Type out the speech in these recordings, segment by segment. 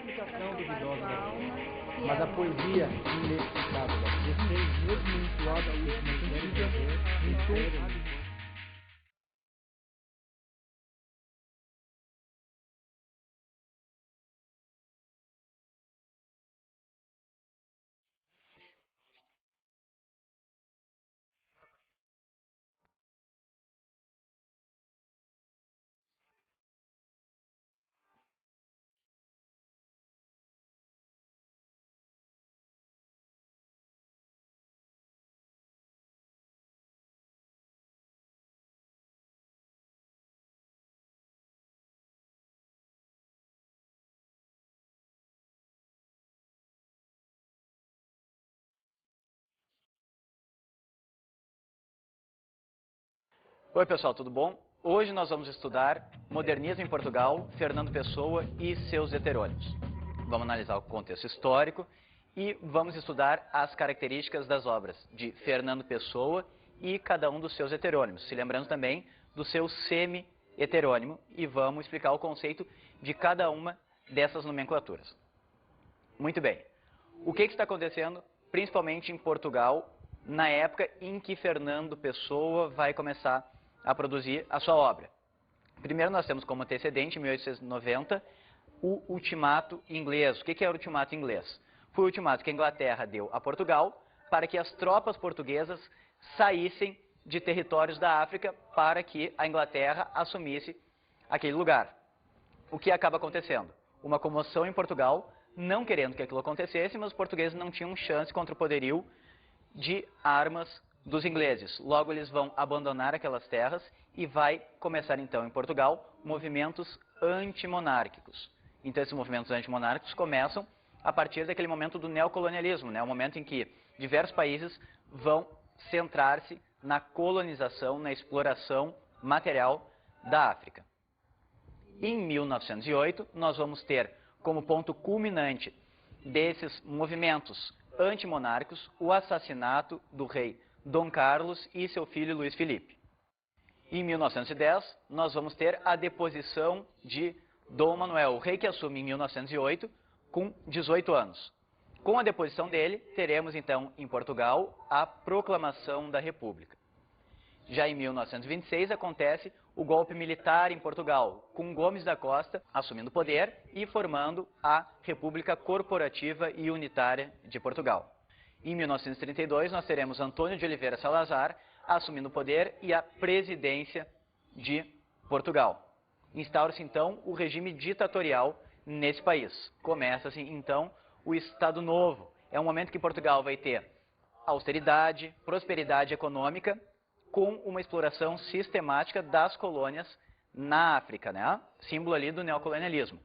explicação duvidosa, mas a poesia inexplicável da fez mesmo entoada a última série em tom. Oi pessoal, tudo bom? Hoje nós vamos estudar Modernismo em Portugal, Fernando Pessoa e seus heterônimos. Vamos analisar o contexto histórico e vamos estudar as características das obras de Fernando Pessoa e cada um dos seus heterônimos, se lembrando também do seu semi-heterônimo, e vamos explicar o conceito de cada uma dessas nomenclaturas. Muito bem. O que está acontecendo, principalmente em Portugal, na época em que Fernando Pessoa vai começar a produzir a sua obra? Primeiro nós temos como antecedente, em 1890, o ultimato inglês. O que era o ultimato inglês? Foi o ultimato que a Inglaterra deu a Portugal para que as tropas portuguesas saíssem de territórios da África para que a Inglaterra assumisse aquele lugar. O que acaba acontecendo? Uma comoção em Portugal, não querendo que aquilo acontecesse, mas os portugueses não tinham chance contra o poderio de armas dos ingleses. Logo eles vão abandonar aquelas terras e vai começar então em Portugal movimentos antimonárquicos. Então esses movimentos antimonárquicos começam a partir daquele momento do neocolonialismo, o momento em que diversos países vão centrar-se na colonização, na exploração material da África. Em 1908 nós vamos ter como ponto culminante desses movimentos antimonárquicos o assassinato do rei Dom Carlos e seu filho Luís Filipe. Em 1910, nós vamos ter a deposição de Dom Manuel, o rei que assume em 1908, com 18 anos. Com a deposição dele, teremos então em Portugal a proclamação da República. Já em 1926 acontece o golpe militar em Portugal, com Gomes da Costa assumindo o poder e formando a República Corporativa e Unitária de Portugal. Em 1932, nós teremos Antônio de Oliveira Salazar assumindo o poder e a presidência de Portugal. Instaura-se, então, o regime ditatorial nesse país. Começa-se, então, o Estado Novo. É um momento que Portugal vai ter austeridade, prosperidade econômica, com uma exploração sistemática das colônias na África, Símbolo ali do neocolonialismo.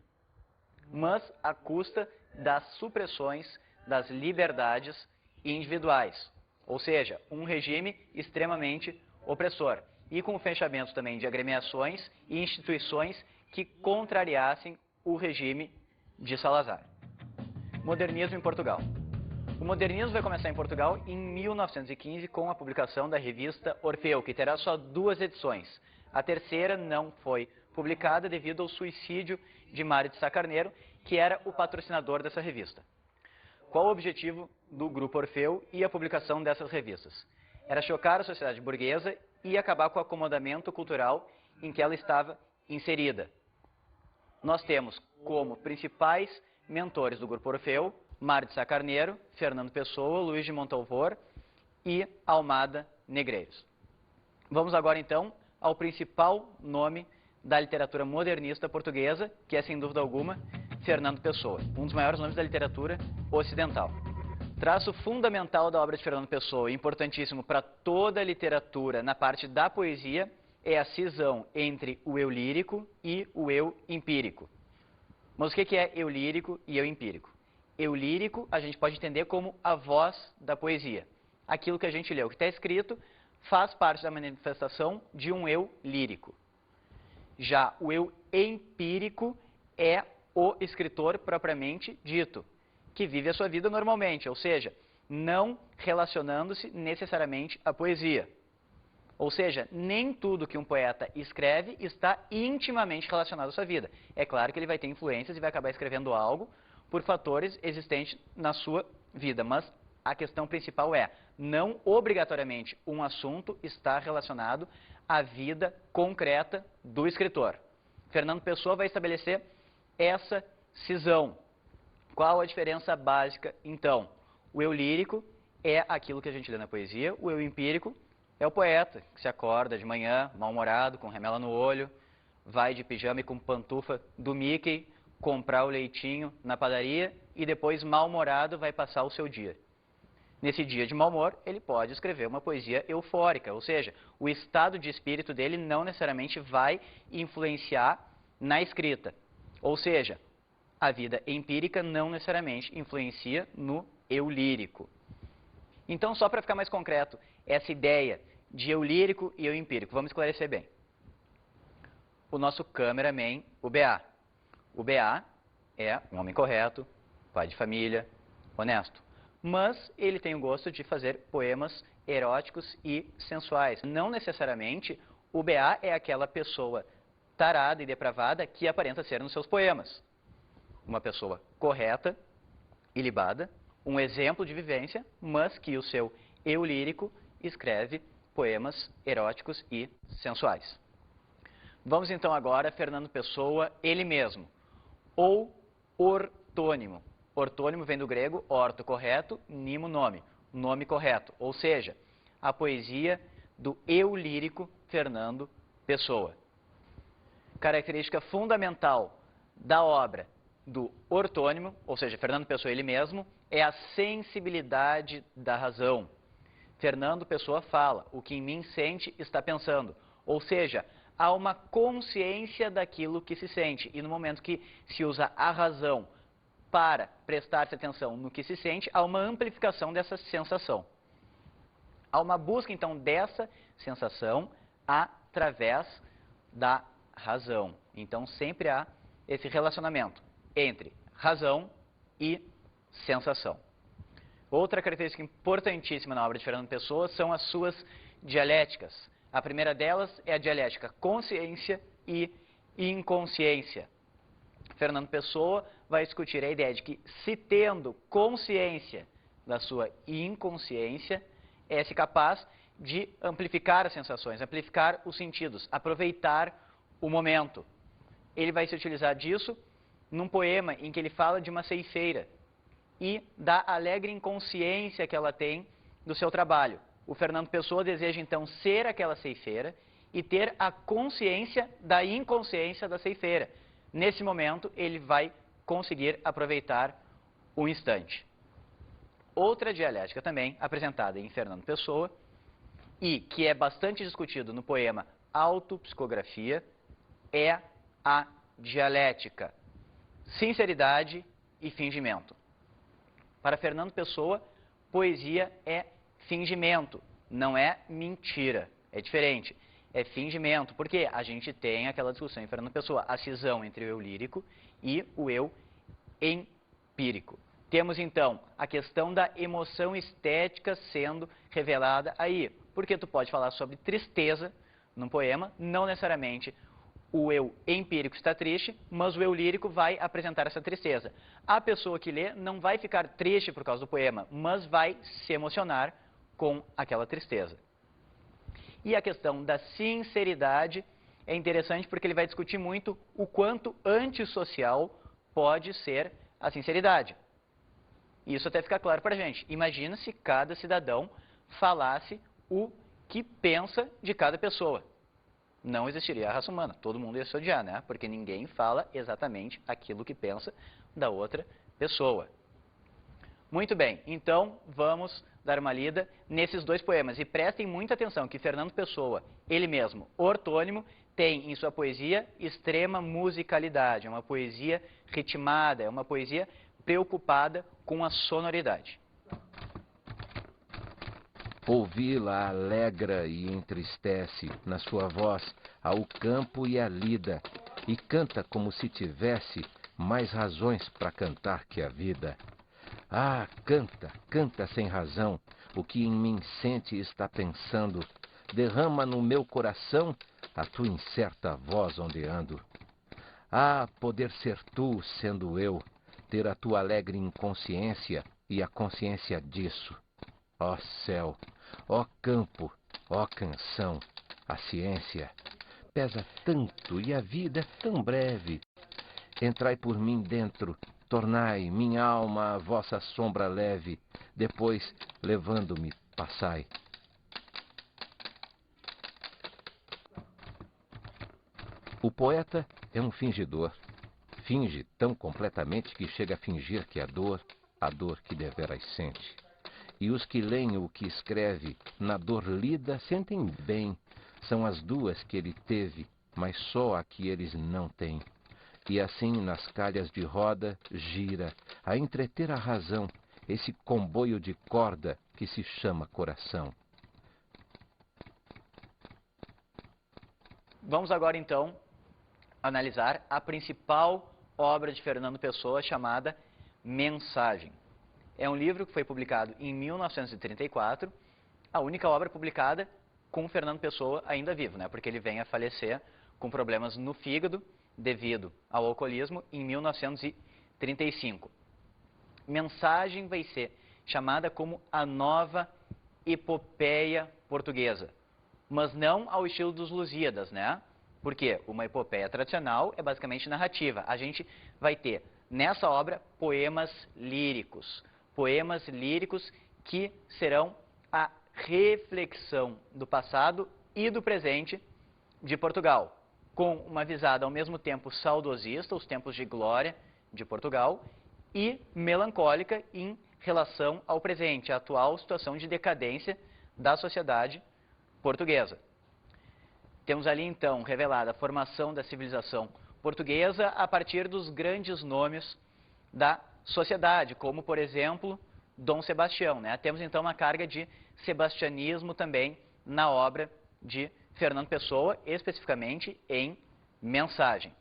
Mas à custa das supressões das liberdades individuais, ou seja, um regime extremamente opressor, e com o fechamento também de agremiações e instituições que contrariassem o regime de Salazar. Modernismo em Portugal. O modernismo vai começar em Portugal em 1915 com a publicação da revista Orfeu, que terá só 2 edições. A terceira não foi publicada devido ao suicídio de Mário de Sá Carneiro, que era o patrocinador dessa revista. Qual o objetivo do Grupo Orfeu e a publicação dessas revistas? Era chocar a sociedade burguesa e acabar com o acomodamento cultural em que ela estava inserida. Nós temos como principais mentores do Grupo Orfeu Mário de Sá Carneiro, Fernando Pessoa, Luís de Montalvor e Almada Negreiros. Vamos agora então ao principal nome da literatura modernista portuguesa, que é sem dúvida alguma Fernando Pessoa, um dos maiores nomes da literatura ocidental. Traço fundamental da obra de Fernando Pessoa, importantíssimo para toda a literatura na parte da poesia, é a cisão entre o eu lírico e o eu empírico. Mas o que é eu lírico e eu empírico? Eu lírico a gente pode entender como a voz da poesia. Aquilo que a gente lê, o que está escrito, faz parte da manifestação de um eu lírico. Já o eu empírico é o escritor propriamente dito, que vive a sua vida normalmente, ou seja, não relacionando-se necessariamente à poesia. Ou seja, nem tudo que um poeta escreve está intimamente relacionado à sua vida. É claro que ele vai ter influências e vai acabar escrevendo algo por fatores existentes na sua vida. Mas a questão principal é, não obrigatoriamente um assunto está relacionado à vida concreta do escritor. Fernando Pessoa vai estabelecer essa cisão. Qual a diferença básica, então? O eu lírico é aquilo que a gente lê na poesia, o eu empírico é o poeta, que se acorda de manhã, mal-humorado, com remela no olho, vai de pijama e com pantufa do Mickey, comprar o leitinho na padaria e depois, mal-humorado, vai passar o seu dia. Nesse dia de mau humor, ele pode escrever uma poesia eufórica, ou seja, o estado de espírito dele não necessariamente vai influenciar na escrita. Ou seja, a vida empírica não necessariamente influencia no eu lírico. Então, só para ficar mais concreto, essa ideia de eu lírico e eu empírico, vamos esclarecer bem. O nosso cameraman, o BA. O BA é um homem correto, pai de família, honesto. Mas ele tem o gosto de fazer poemas eróticos e sensuais. Não necessariamente o BA é aquela pessoa tarada e depravada que aparenta ser nos seus poemas. Uma pessoa correta, ilibada, um exemplo de vivência, mas que o seu eu lírico escreve poemas eróticos e sensuais. Vamos então agora a Fernando Pessoa, ele mesmo, ou ortônimo. Ortônimo vem do grego orto, correto, nimo, nome, nome correto, ou seja, a poesia do eu lírico Fernando Pessoa. Característica fundamental da obra do ortônimo, ou seja, Fernando Pessoa ele mesmo, é a sensibilidade da razão. Fernando Pessoa fala, o que em mim sente está pensando, ou seja, há uma consciência daquilo que se sente, e no momento que se usa a razão para prestar-se atenção no que se sente, há uma amplificação dessa sensação. Há uma busca, então, dessa sensação através da razão. Então, sempre há esse relacionamento entre razão e sensação. Outra característica importantíssima na obra de Fernando Pessoa são as suas dialéticas. A primeira delas é a dialética consciência e inconsciência. Fernando Pessoa vai discutir a ideia de que, se tendo consciência da sua inconsciência, é-se capaz de amplificar as sensações, amplificar os sentidos, aproveitar o momento. Ele vai se utilizar disso num poema em que ele fala de uma ceifeira e da alegre inconsciência que ela tem do seu trabalho. O Fernando Pessoa deseja então ser aquela ceifeira e ter a consciência da inconsciência da ceifeira. Nesse momento, ele vai conseguir aproveitar o instante. Outra dialética também apresentada em Fernando Pessoa e que é bastante discutido no poema Autopsicografia é a dialética, sinceridade e fingimento. Para Fernando Pessoa, poesia é fingimento, não é mentira, é diferente. É fingimento, porque a gente tem aquela discussão em Fernando Pessoa, a cisão entre o eu lírico e o eu empírico. Temos então a questão da emoção estética sendo revelada aí, porque tu pode falar sobre tristeza num poema, não necessariamente o eu empírico está triste, mas o eu lírico vai apresentar essa tristeza. A pessoa que lê não vai ficar triste por causa do poema, mas vai se emocionar com aquela tristeza. E a questão da sinceridade é interessante porque ele vai discutir muito o quanto antissocial pode ser a sinceridade. Isso até fica claro para a gente. Imagina se cada cidadão falasse o que pensa de cada pessoa. Não existiria a raça humana, todo mundo ia se odiar, né? Porque ninguém fala exatamente aquilo que pensa da outra pessoa. Muito bem, então vamos dar uma lida nesses dois poemas. E prestem muita atenção que Fernando Pessoa, ele mesmo, ortônimo, tem em sua poesia extrema musicalidade. É uma poesia ritmada, é uma poesia preocupada com a sonoridade. Ouvi-la alegra e entristece na sua voz ao campo e à lida, e canta como se tivesse mais razões para cantar que a vida. Ah, canta, canta sem razão, o que em mim sente e está pensando, derrama no meu coração a tua incerta voz ondeando. Ah, poder ser tu, sendo eu, ter a tua alegre inconsciência e a consciência disso. Ó céu, ó campo, ó canção, a ciência pesa tanto e a vida é tão breve. Entrai por mim dentro, tornai minha alma a vossa sombra leve, depois, levando-me, passai. O poeta é um fingidor. Finge tão completamente que chega a fingir que é a dor que deveras sente. E os que leem o que escreve, na dor lida, sentem bem. São as duas que ele teve, mas só a que eles não têm. E assim, nas calhas de roda, gira, a entreter a razão, esse comboio de corda que se chama coração. Vamos agora, então, analisar a principal obra de Fernando Pessoa, chamada Mensagem. É um livro que foi publicado em 1934, a única obra publicada com Fernando Pessoa ainda vivo, né? Porque ele vem a falecer com problemas no fígado devido ao alcoolismo em 1935. Mensagem vai ser chamada como a nova epopeia portuguesa, mas não ao estilo dos Lusíadas, né? Porque uma epopeia tradicional é basicamente narrativa. A gente vai ter nessa obra poemas líricos que serão a reflexão do passado e do presente de Portugal, com uma visada ao mesmo tempo saudosista, os tempos de glória de Portugal, e melancólica em relação ao presente, a atual situação de decadência da sociedade portuguesa. Temos ali, então, revelada a formação da civilização portuguesa a partir dos grandes nomes da sociedade, como, por exemplo, Dom Sebastião, né? Temos, então, uma carga de sebastianismo também na obra de Fernando Pessoa, especificamente em Mensagem.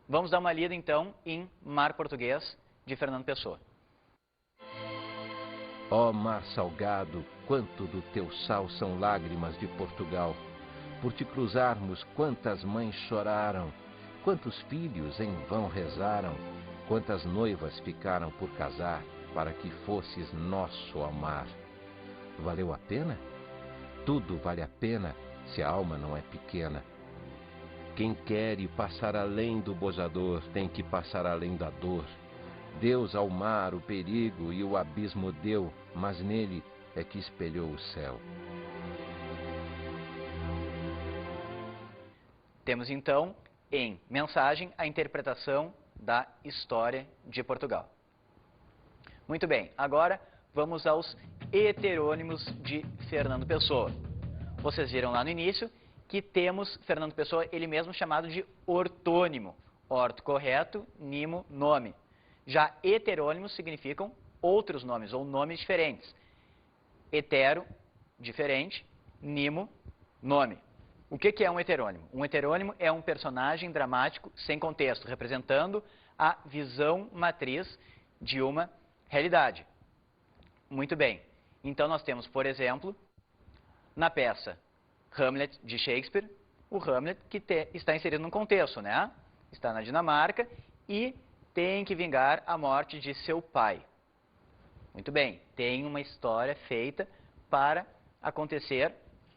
Vamos dar uma lida, então, em Mar Português, de Fernando Pessoa. Ó mar salgado, quanto do teu sal são lágrimas de Portugal. Por te cruzarmos, quantas mães choraram, quantos filhos em vão rezaram, quantas noivas ficaram por casar, para que fosses nosso amar. Valeu a pena? Tudo vale a pena, se a alma não é pequena. Quem quer ir passar além do bojador, tem que passar além da dor. Deus ao mar o perigo e o abismo deu, mas nele é que espelhou o céu. Temos, então, em Mensagem, a interpretação da história de Portugal. Muito bem, agora vamos aos heterônimos de Fernando Pessoa. Vocês viram lá no início que temos Fernando Pessoa, ele mesmo chamado de ortônimo. Orto, correto, nimo, nome. Já heterônimos significam outros nomes, ou nomes diferentes. Hetero, diferente, nimo, nome. O que é um heterônimo? Um heterônimo é um personagem dramático sem contexto, representando a visão matriz de uma realidade. Muito bem. Então nós temos, por exemplo, na peça Hamlet de Shakespeare, o Hamlet que está inserido num contexto, né? Está na Dinamarca e tem que vingar a morte de seu pai. Muito bem, tem uma história feita para acontecer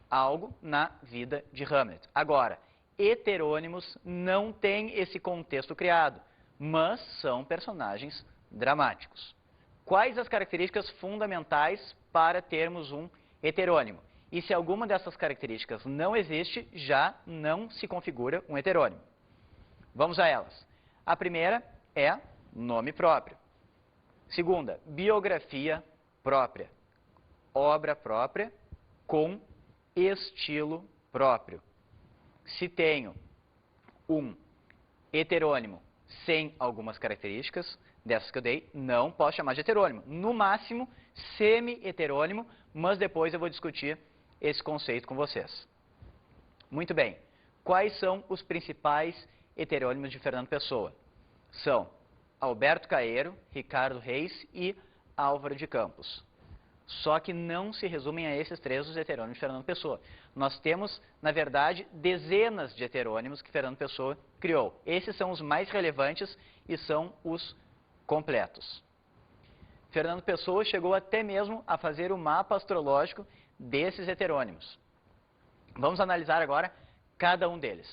algo na vida de Hamlet. Agora, heterônimos não têm esse contexto criado, mas são personagens dramáticos. Quais as características fundamentais para termos um heterônimo? E se alguma dessas características não existe, já não se configura um heterônimo. Vamos a elas. A primeira é nome próprio. Segunda, biografia própria. Obra própria com estilo próprio. Se tenho um heterônimo sem algumas características dessas que eu dei, não posso chamar de heterônimo. No máximo, semi-heterônimo, mas depois eu vou discutir esse conceito com vocês. Muito bem. Quais são os principais heterônimos de Fernando Pessoa? São Alberto Caeiro, Ricardo Reis e Álvaro de Campos. Só que não se resumem a esses três os heterônimos de Fernando Pessoa. Nós temos, na verdade, dezenas de heterônimos que Fernando Pessoa criou. Esses são os mais relevantes e são os completos. Fernando Pessoa chegou até mesmo a fazer o mapa astrológico desses heterônimos. Vamos analisar agora cada um deles.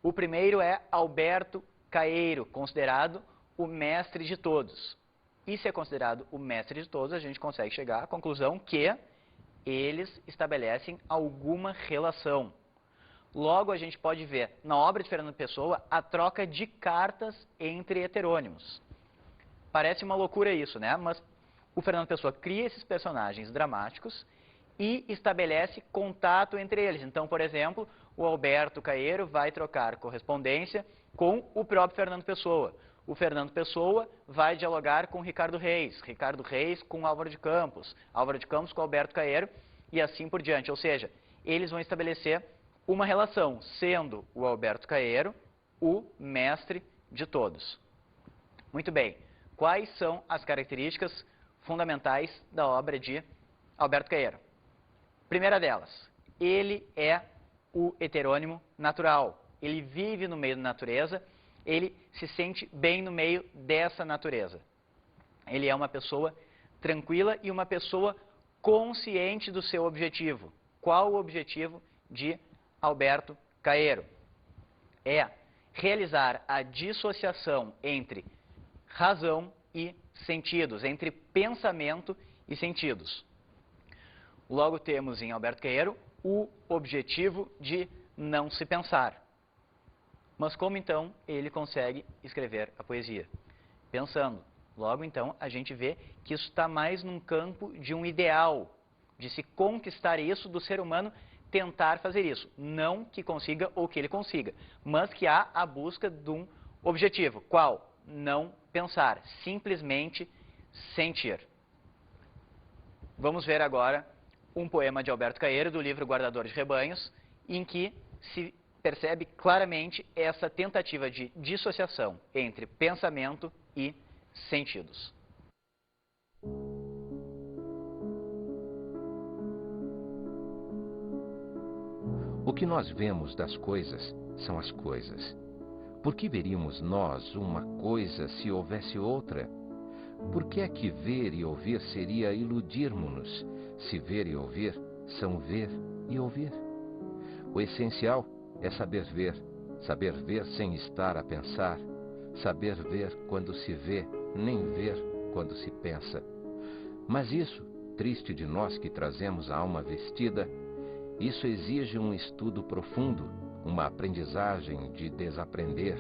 O primeiro é Alberto Caeiro, considerado o mestre de todos. E se é considerado o mestre de todos, a gente consegue chegar à conclusão que eles estabelecem alguma relação. Logo, a gente pode ver na obra de Fernando Pessoa a troca de cartas entre heterônimos. Parece uma loucura isso, né? Mas o Fernando Pessoa cria esses personagens dramáticos e estabelece contato entre eles. Então, por exemplo, o Alberto Caeiro vai trocar correspondência com o próprio Fernando Pessoa. O Fernando Pessoa vai dialogar com Ricardo Reis com Álvaro de Campos com Alberto Caeiro e assim por diante. Ou seja, eles vão estabelecer uma relação, sendo o Alberto Caeiro o mestre de todos. Muito bem, quais são as características fundamentais da obra de Alberto Caeiro? Primeira delas, ele é o heterônimo natural. Ele vive no meio da natureza, ele se sente bem no meio dessa natureza. Ele é uma pessoa tranquila e uma pessoa consciente do seu objetivo. Qual o objetivo de Alberto Caeiro? É realizar a dissociação entre razão e sentidos, entre pensamento e sentidos. Logo temos em Alberto Caeiro o objetivo de não se pensar. Mas como então ele consegue escrever a poesia? Pensando. Logo então a gente vê que isso está mais num campo de um ideal, de se conquistar isso, do ser humano tentar fazer isso. Não que consiga ou que ele consiga, mas que há a busca de um objetivo. Qual? Não pensar, simplesmente sentir. Vamos ver agora um poema de Alberto Caeiro, do livro Guardador de Rebanhos, em que se percebe claramente essa tentativa de dissociação entre pensamento e sentidos. O que nós vemos das coisas são as coisas. Por que veríamos nós uma coisa se houvesse outra? Por que é que ver e ouvir seria iludirmos-nos, se ver e ouvir são ver e ouvir? O essencial é saber ver sem estar a pensar, saber ver quando se vê, nem ver quando se pensa. Mas isso, triste de nós que trazemos a alma vestida, isso exige um estudo profundo, uma aprendizagem de desaprender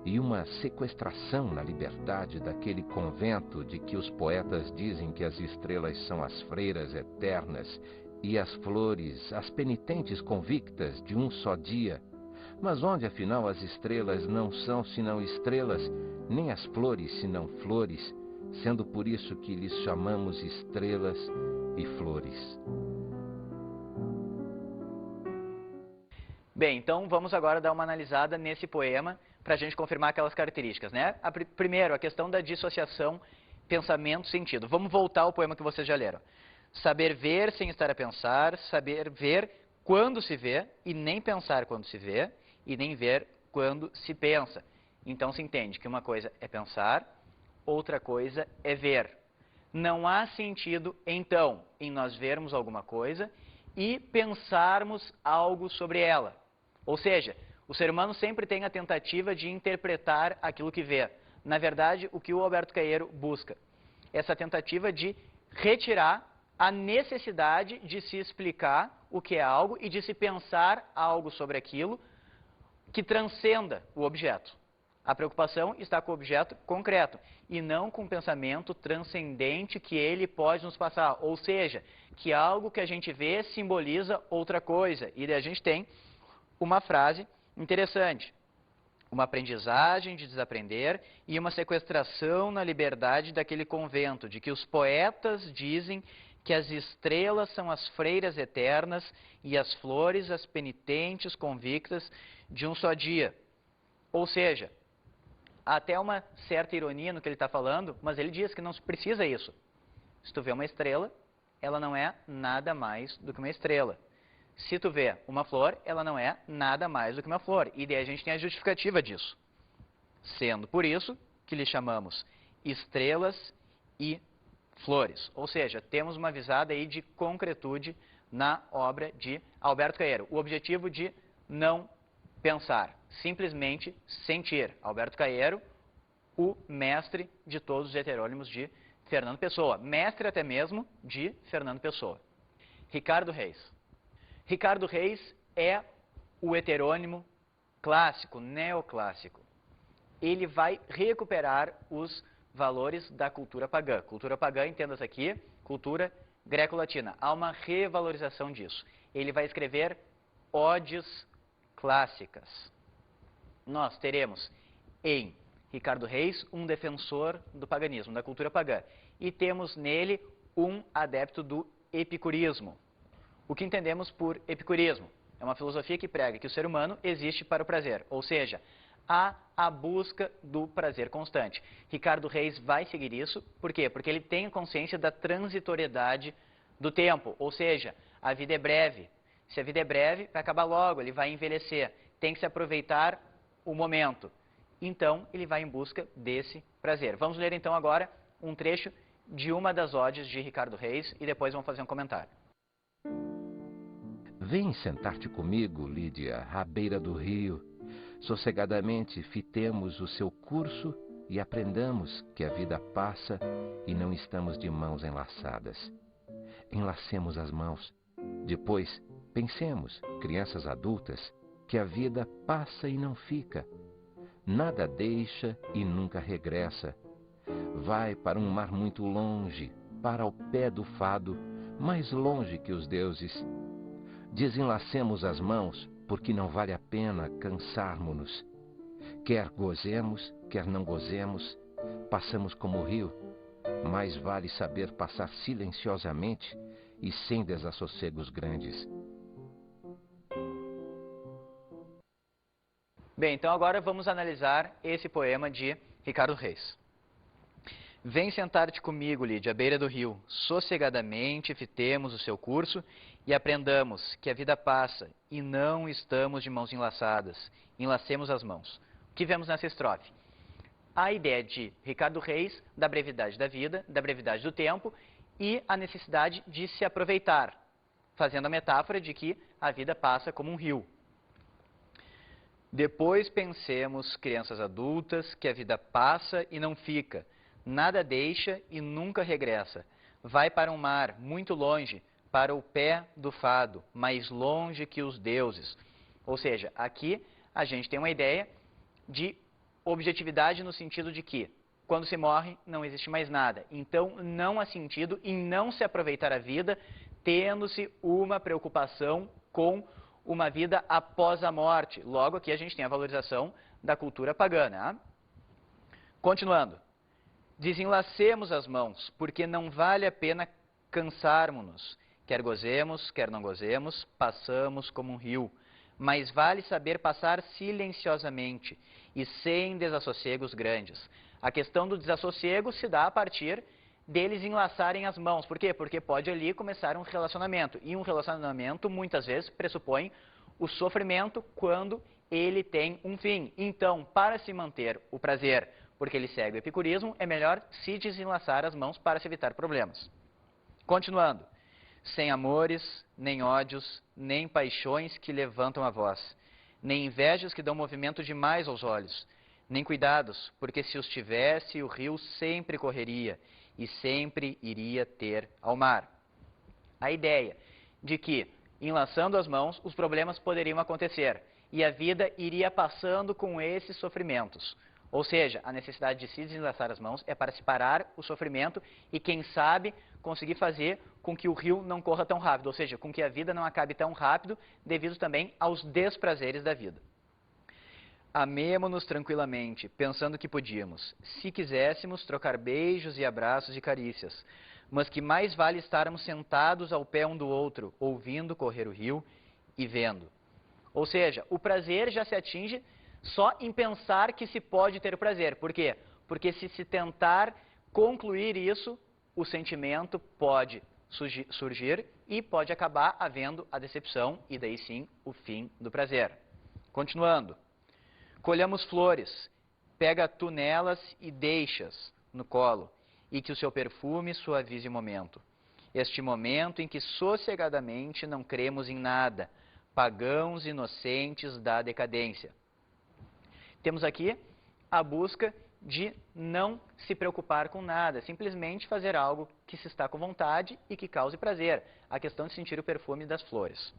e uma sequestração na liberdade daquele convento de que os poetas dizem que as estrelas são as freiras eternas e as flores, as penitentes convictas de um só dia. Mas onde, afinal, as estrelas não são senão estrelas, nem as flores senão flores, sendo por isso que lhes chamamos estrelas e flores. Bem, então vamos agora dar uma analisada nesse poema para a gente confirmar aquelas características, né? Primeiro, a questão da dissociação pensamento-sentido. Vamos voltar ao poema que vocês já leram. Saber ver sem estar a pensar, saber ver quando se vê e nem pensar quando se vê e nem ver quando se pensa. Então se entende que uma coisa é pensar, outra coisa é ver. Não há sentido, então, em nós vermos alguma coisa e pensarmos algo sobre ela. Ou seja, o ser humano sempre tem a tentativa de interpretar aquilo que vê. Na verdade, o que o Alberto Caeiro busca? Essa tentativa de retirar a necessidade de se explicar o que é algo e de se pensar algo sobre aquilo que transcenda o objeto. A preocupação está com o objeto concreto e não com o pensamento transcendente que ele pode nos passar. Ou seja, que algo que a gente vê simboliza outra coisa. E daí a gente tem uma frase interessante. Uma aprendizagem de desaprender e uma sequestração na liberdade daquele convento, de que os poetas dizem que as estrelas são as freiras eternas e as flores as penitentes convictas de um só dia. Ou seja, há até uma certa ironia no que ele está falando, mas ele diz que não precisa isso. Se tu vê uma estrela, ela não é nada mais do que uma estrela. Se tu vê uma flor, ela não é nada mais do que uma flor. E daí a gente tem a justificativa disso. Sendo por isso que lhe chamamos estrelas e flores. Ou seja, temos uma visada aí de concretude na obra de Alberto Caeiro. O objetivo de não pensar, simplesmente sentir. Alberto Caeiro, o mestre de todos os heterônimos de Fernando Pessoa, mestre até mesmo de Fernando Pessoa. Ricardo Reis. Ricardo Reis é o heterônimo clássico, neoclássico. Ele vai recuperar os valores da cultura pagã. Cultura pagã, entendas aqui, cultura greco-latina. Há uma revalorização disso. Ele vai escrever odes clássicas. Nós teremos em Ricardo Reis um defensor do paganismo, da cultura pagã. E temos nele um adepto do epicurismo. O que entendemos por epicurismo? É uma filosofia que prega que o ser humano existe para o prazer, ou seja, há a busca do prazer constante. Ricardo Reis vai seguir isso, por quê? Porque ele tem consciência da transitoriedade do tempo, ou seja, a vida é breve. Se a vida é breve, vai acabar logo, ele vai envelhecer, tem que se aproveitar o momento. Então, ele vai em busca desse prazer. Vamos ler então agora um trecho de uma das odes de Ricardo Reis e depois vamos fazer um comentário. Vem sentar-te comigo, Lídia, à beira do rio. Sossegadamente fitemos o seu curso e aprendamos que a vida passa e não estamos de mãos enlaçadas. Enlacemos as mãos. Depois, pensemos, crianças adultas, que a vida passa e não fica. Nada deixa e nunca regressa. Vai para um mar muito longe, para o pé do fado, mais longe que os deuses. Desenlacemos as mãos, porque não vale a pena cansarmos-nos. Quer gozemos, quer não gozemos, passamos como o rio. Mais vale saber passar silenciosamente e sem desassossegos grandes. Bem, então agora vamos analisar esse poema de Ricardo Reis. Vem sentar-te comigo, Lídia, à beira do rio. Sossegadamente fitemos o seu curso e aprendamos que a vida passa e não estamos de mãos enlaçadas. Enlacemos as mãos. O que vemos nessa estrofe? A ideia de Ricardo Reis da brevidade da vida, da brevidade do tempo e a necessidade de se aproveitar, fazendo a metáfora de que a vida passa como um rio. Depois pensemos, crianças adultas, que a vida passa e não fica. Nada deixa e nunca regressa. Vai para um mar muito longe, para o pé do fado, mais longe que os deuses. Ou seja, aqui a gente tem uma ideia de objetividade no sentido de que, quando se morre, não existe mais nada. Então, não há sentido em não se aproveitar a vida, tendo-se uma preocupação com uma vida após a morte. Logo, aqui a gente tem a valorização da cultura pagã. Né? Continuando. Desenlacemos as mãos, porque não vale a pena cansarmos-nos. Quer gozemos, quer não gozemos, passamos como um rio. Mas vale saber passar silenciosamente e sem desassossegos grandes. A questão do desassossego se dá a partir deles enlaçarem as mãos. Por quê? Porque pode ali começar um relacionamento. E um relacionamento, muitas vezes, pressupõe o sofrimento quando ele tem um fim. Então, para se manter o prazer, porque ele segue o epicurismo, é melhor se desenlaçar as mãos para se evitar problemas. Continuando. Sem amores, nem ódios, nem paixões que levantam a voz, nem invejas que dão movimento demais aos olhos, nem cuidados, porque se os tivesse, o rio sempre correria e sempre iria ter ao mar. A ideia de que, enlaçando as mãos, os problemas poderiam acontecer e a vida iria passando com esses sofrimentos. Ou seja, a necessidade de se desenlaçar as mãos é para separar o sofrimento e, quem sabe, conseguir fazer com que o rio não corra tão rápido, ou seja, com que a vida não acabe tão rápido, devido também aos desprazeres da vida. Amemo-nos tranquilamente, pensando que podíamos, se quiséssemos, trocar beijos e abraços e carícias, mas que mais vale estarmos sentados ao pé um do outro, ouvindo correr o rio e vendo. Ou seja, o prazer já se atinge só em pensar que se pode ter prazer. Por quê? Porque se tentar concluir isso, o sentimento pode surgir e pode acabar havendo a decepção e daí sim o fim do prazer. Continuando. Colhamos flores, pega tu nelas e deixas, no colo, e que o seu perfume suavize o momento. Este momento em que sossegadamente não cremos em nada, pagãos inocentes da decadência. Temos aqui a busca de não se preocupar com nada, simplesmente fazer algo que se está com vontade e que cause prazer. A questão de sentir o perfume das flores.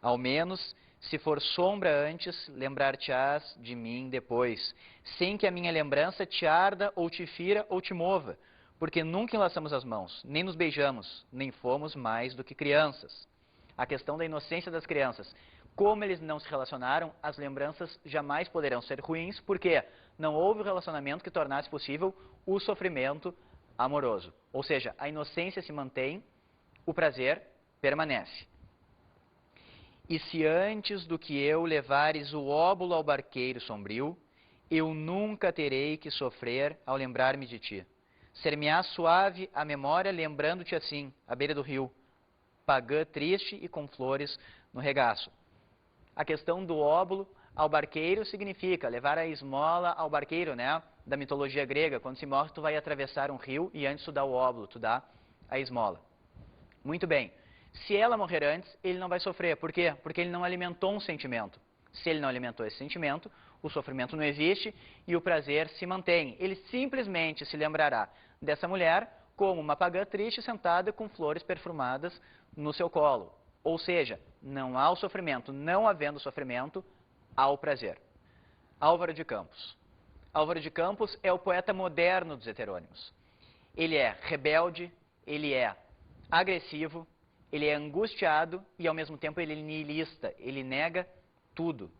Ao menos, se for sombra antes, lembrar-te-ás de mim depois, sem que a minha lembrança te arda ou te fira ou te mova, porque nunca enlaçamos as mãos, nem nos beijamos, nem fomos mais do que crianças. A questão da inocência das crianças. Como eles não se relacionaram, as lembranças jamais poderão ser ruins, porque não houve um relacionamento que tornasse possível o sofrimento amoroso. Ou seja, a inocência se mantém, o prazer permanece. E se antes do que eu levares o óbolo ao barqueiro sombrio, eu nunca terei que sofrer ao lembrar-me de ti. Ser-me-á suave a memória lembrando-te assim, à beira do rio, pagã triste e com flores no regaço. A questão do óbolo ao barqueiro significa levar a esmola ao barqueiro, né? Da mitologia grega. Quando se morre, tu vai atravessar um rio e antes tu dá o óbolo, tu dá a esmola. Muito bem. Se ela morrer antes, ele não vai sofrer. Por quê? Porque ele não alimentou um sentimento. Se ele não alimentou esse sentimento, o sofrimento não existe e o prazer se mantém. Ele simplesmente se lembrará dessa mulher como uma pagã triste sentada com flores perfumadas no seu colo. Ou seja, não há o sofrimento. Não havendo sofrimento, há o prazer. Álvaro de Campos. Álvaro de Campos é o poeta moderno dos heterônimos. Ele é rebelde, ele é agressivo, ele é angustiado e, ao mesmo tempo, ele é nihilista. Ele nega tudo.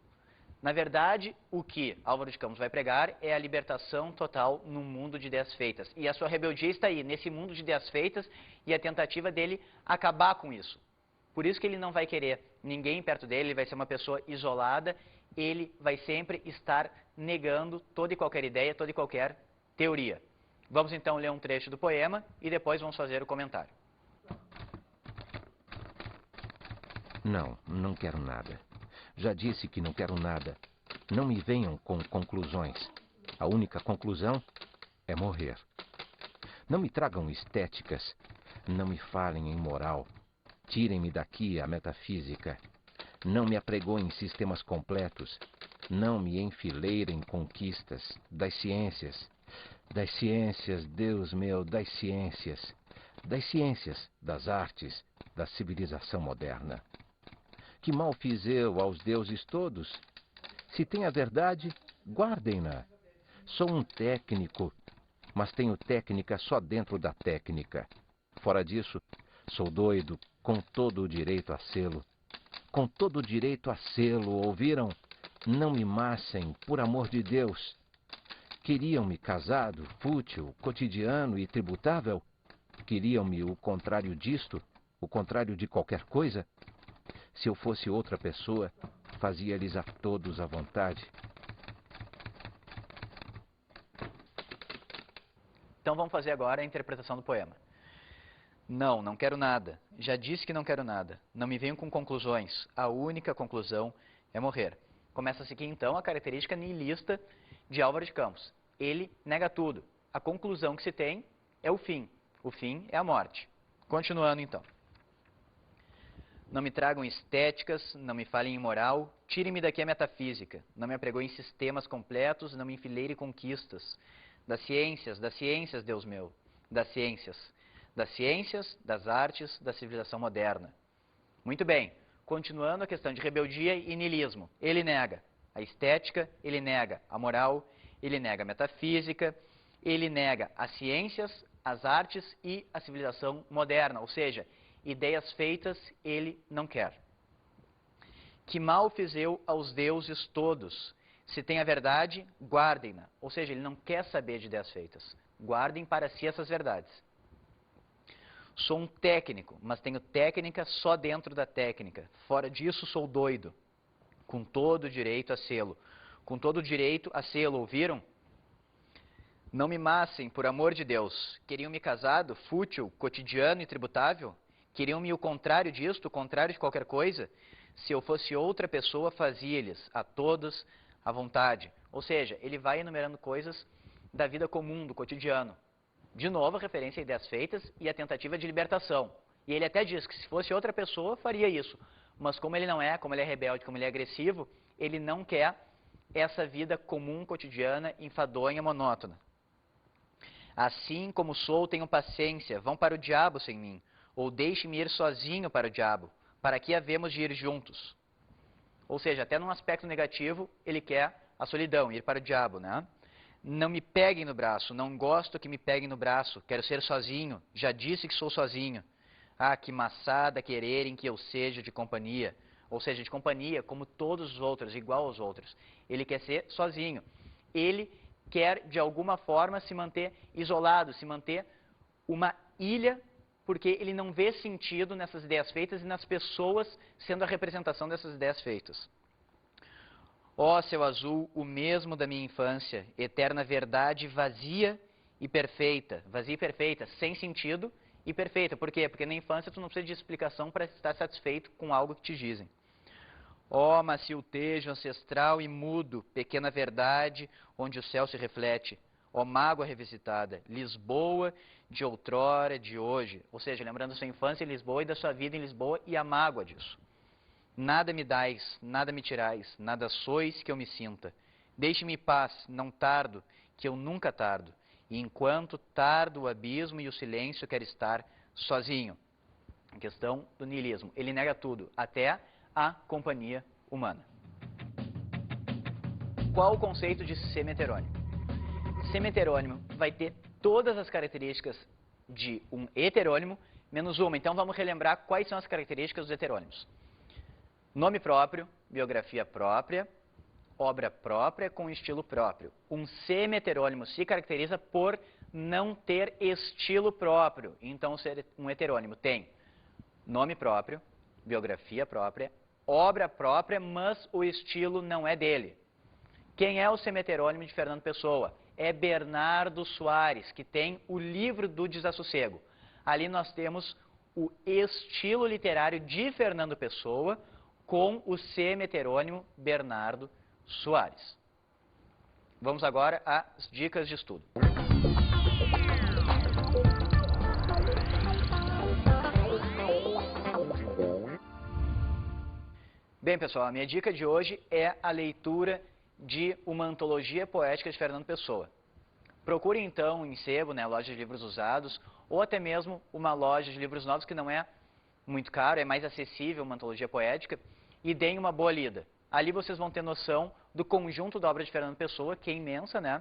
Na verdade, o que Álvaro de Campos vai pregar é a libertação total num mundo de ideias feitas. E a sua rebeldia está aí, nesse mundo de ideias feitas, e a tentativa dele acabar com isso. Por isso que ele não vai querer ninguém perto dele, ele vai ser uma pessoa isolada, ele vai sempre estar negando toda e qualquer ideia, toda e qualquer teoria. Vamos então ler um trecho do poema e depois vamos fazer o comentário. Não, não quero nada. Já disse que não quero nada. Não me venham com conclusões. A única conclusão é morrer. Não me tragam estéticas. Não me falem em moral. Tirem-me daqui a metafísica. Não me apregoem sistemas completos. Não me enfileirem conquistas das ciências. Das ciências, Deus meu, das ciências. Das ciências, das artes, da civilização moderna. Que mal fiz eu aos deuses todos? Se tem a verdade, guardem-na. Sou um técnico, mas tenho técnica só dentro da técnica. Fora disso, sou doido, com todo o direito a sê-lo. Com todo o direito a sê-lo, ouviram? Não me massem, por amor de Deus. Queriam-me casado, fútil, cotidiano e tributável? Queriam-me o contrário disto, o contrário de qualquer coisa? Se eu fosse outra pessoa, fazia-lhes a todos à vontade. Então vamos fazer agora a interpretação do poema. Não, não quero nada. Já disse que não quero nada. Não me venham com conclusões. A única conclusão é morrer. Começa-se aqui então a característica nihilista de Álvaro de Campos. Ele nega tudo. A conclusão que se tem é o fim. O fim é a morte. Continuando então. Não me tragam estéticas, não me falem em moral, tirem-me daqui a metafísica, não me apregoem sistemas completos, não me enfileire conquistas. Das ciências, Deus meu, das ciências, das artes, da civilização moderna. Muito bem, continuando a questão de rebeldia e niilismo. Ele nega a estética, ele nega a moral, ele nega a metafísica, ele nega as ciências, as artes e a civilização moderna, ou seja, ideias feitas ele não quer. Que mal fiz eu aos deuses todos? Se tem a verdade, guardem-na. Ou seja, ele não quer saber de ideias feitas. Guardem para si essas verdades. Sou um técnico, mas tenho técnica só dentro da técnica. Fora disso, sou doido. Com todo o direito a sê-lo. Com todo o direito a sê-lo, ouviram? Não me massem, por amor de Deus. Queriam me casado, fútil, cotidiano e tributável? Queriam-me o contrário disto, o contrário de qualquer coisa? Se eu fosse outra pessoa, fazia-lhes a todos à vontade. Ou seja, ele vai enumerando coisas da vida comum, do cotidiano. De novo, a referência a ideias feitas e a tentativa de libertação. E ele até diz que se fosse outra pessoa, faria isso. Mas como ele não é, como ele é rebelde, como ele é agressivo, ele não quer essa vida comum, cotidiana, enfadonha, monótona. Assim como sou, tenho paciência, vão para o diabo sem mim, ou deixe-me ir sozinho para o diabo, para que havemos de ir juntos. Ou seja, até num aspecto negativo, ele quer a solidão, ir para o diabo, né? Não me peguem no braço, não gosto que me peguem no braço, quero ser sozinho, já disse que sou sozinho. Ah, que maçada quererem que eu seja de companhia. Ou seja, de companhia como todos os outros, igual aos outros. Ele quer ser sozinho. Ele quer, de alguma forma, se manter isolado, se manter uma ilha, porque ele não vê sentido nessas ideias feitas e nas pessoas sendo a representação dessas ideias feitas. Ó céu azul, o mesmo da minha infância, eterna verdade vazia e perfeita, sem sentido e perfeita. Por quê? Porque na infância tu não precisa de explicação para estar satisfeito com algo que te dizem. Ó macio tejo ancestral e mudo, pequena verdade, onde o céu se reflete. Ó mágoa revisitada, Lisboa de outrora, de hoje. Ou seja, lembrando da sua infância em Lisboa e da sua vida em Lisboa e a mágoa disso. Nada me dais, nada me tirais, nada sois que eu me sinta. Deixe-me paz, não tardo, que eu nunca tardo. E enquanto tardo o abismo e o silêncio quer estar sozinho. A questão do niilismo. Ele nega tudo, até a companhia humana. Qual o conceito de semi-heterônimo? Semi-heterônimo vai ter todas as características de um heterônimo, menos uma. Então vamos relembrar quais são as características dos heterônimos. Nome próprio, biografia própria, obra própria com estilo próprio. Um semi-heterônimo se caracteriza por não ter estilo próprio. Então, um heterônimo tem nome próprio, biografia própria, obra própria, mas o estilo não é dele. Quem é o semi-heterônimo de Fernando Pessoa? É Bernardo Soares, que tem o livro do Desassossego. Ali nós temos o estilo literário de Fernando Pessoa com o semi-heterônimo Bernardo Soares. Vamos agora às dicas de estudo. Bem, pessoal, a minha dica de hoje é a leitura de uma antologia poética de Fernando Pessoa. Procure então em sebo, né, loja de livros usados, ou até mesmo uma loja de livros novos que não é muito caro, é mais acessível, uma antologia poética, e deem uma boa lida. Ali vocês vão ter noção do conjunto da obra de Fernando Pessoa, que é imensa, né?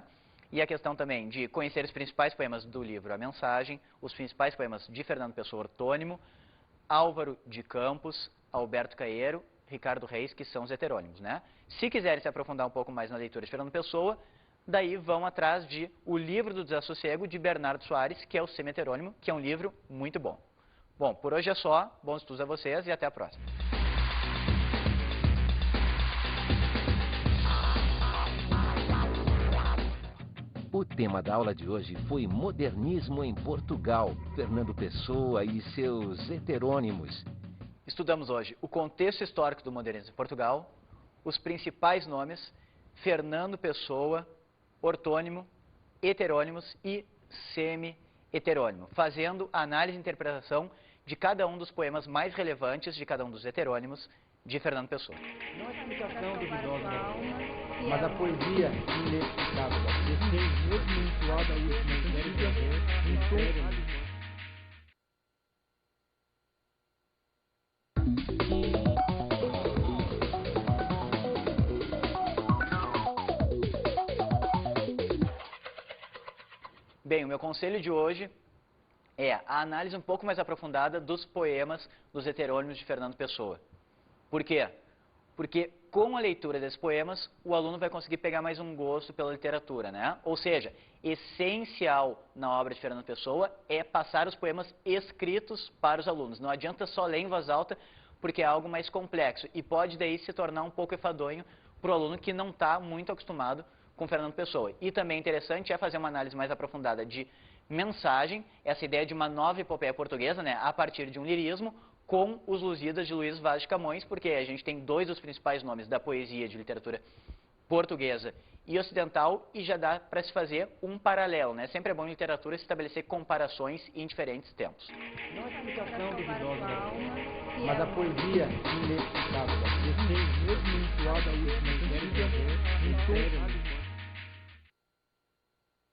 E a questão também de conhecer os principais poemas do livro A Mensagem, os principais poemas de Fernando Pessoa ortônimo, Álvaro de Campos, Alberto Caeiro, Ricardo Reis, que são os heterônimos, né? Se quiserem se aprofundar um pouco mais na leitura de Fernando Pessoa, daí vão atrás de O Livro do Desassossego, de Bernardo Soares, que é o semi-heterônimo, que é um livro muito bom. Bom, por hoje é só. Bons estudos a vocês e até a próxima. O tema da aula de hoje foi Modernismo em Portugal, Fernando Pessoa e seus heterônimos. Estudamos hoje o contexto histórico do modernismo em Portugal, os principais nomes, Fernando Pessoa, ortônimo, heterônimos e semi-heterônimo, fazendo a análise e interpretação de cada um dos poemas mais relevantes de cada um dos heterônimos de Fernando Pessoa. Não a explicação duvidosa, mas a poesia inexplicável. Mesmo entoada a última cantiga, em tom. Bem, o meu conselho de hoje é a análise um pouco mais aprofundada dos poemas dos heterônimos de Fernando Pessoa. Por quê? Porque com a leitura desses poemas, o aluno vai conseguir pegar mais um gosto pela literatura, né? Ou seja, essencial na obra de Fernando Pessoa é passar os poemas escritos para os alunos. Não adianta só ler em voz alta, porque é algo mais complexo e pode daí se tornar um pouco enfadonho para o aluno que não está muito acostumado com Fernando Pessoa. E também interessante é fazer uma análise mais aprofundada de mensagem, essa ideia de uma nova epopeia portuguesa, né, a partir de um lirismo, com os Lusíadas de Luís Vaz de Camões, porque a gente tem dois dos principais nomes da poesia de literatura portuguesa e ocidental, e já dá para se fazer um paralelo, né? Sempre é bom em literatura estabelecer comparações em diferentes tempos. Não a explicação duvidosa da alma, mas a poesia inexplicável da vida. Mesmo entoada a última antiga, em tom